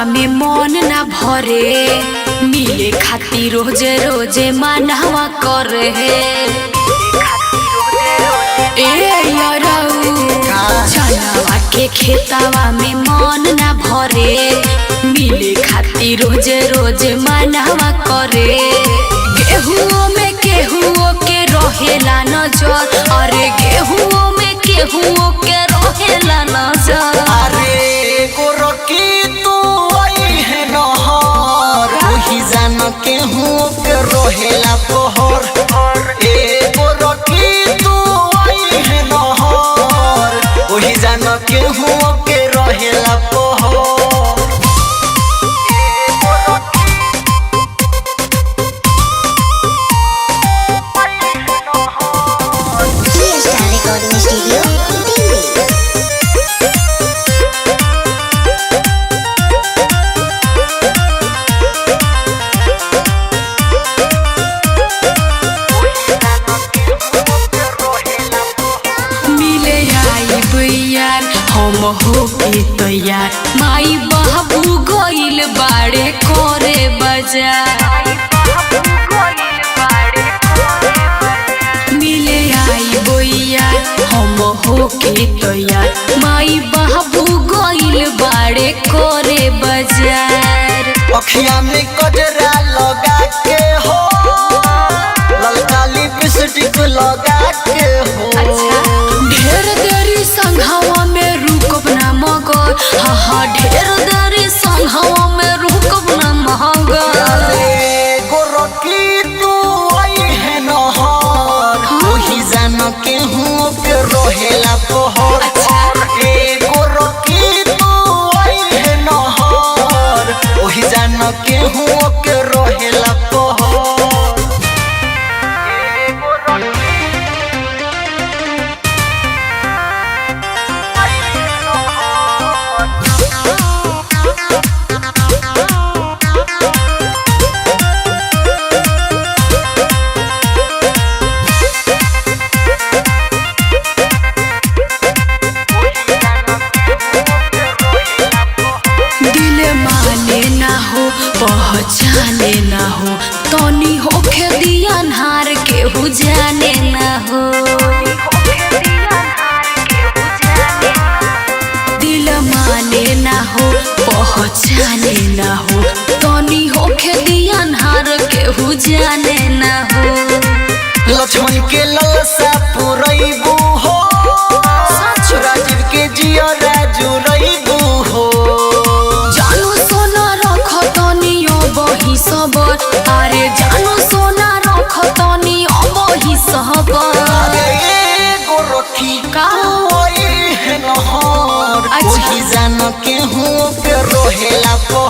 में मन ना भरे, मिले खातिर रोजे रोजे मनवा करे। चनावा के खेतावा में मन ना भरे, मिले खातिर रोजे रोजे मनवा करे। गेहुओं में केहुओं के रहेला नजर, अरे गेहुओं में केहुओं के रहेला नजर। अरे गोरकी तू आई है नहर, वही जान केहुओं के रहेला पहर। ए गोरकी तू आई है नहर, वही जान केहुओं के रहेला पहर। हम हो के तैयार, माई बाबू गइल बाड़े करे बाजार। मिले आई बोइया हम हो के तैयार, माई बाबू गइल बाड़े करे बाजार। अखिया में कजरा लगा के हो, ललका लिपस्टिक लगा के हो। ढेर देरी संघवा में रुकब ना मगर, हाँ हाँ ढेर देरी संघवा में रुकब ना मगर। गोरकी तू आई है नहर, वही जान केहुओं के रहेला पहर। ए गोरकी तू आई है नहर, वही जान केहुओं के रहेला पहर। पहचाने ना हो, तनी होखे दिया अन्हार केहू जाने ना हो। दिल माने ना हो, पहचाने ना हो, तनी होखे दिया अन्हार केहू जाने ना हो। लक्ष्मण के ललसा पुरैबू हो, राजीव के जिया राजू रैबू हो। जानू सोना रख तनी बही सबर, अरे जानू सोना रख तनी बही सबर। गोरखी का है नहर, वही जान केहुओं के रहेला पहर।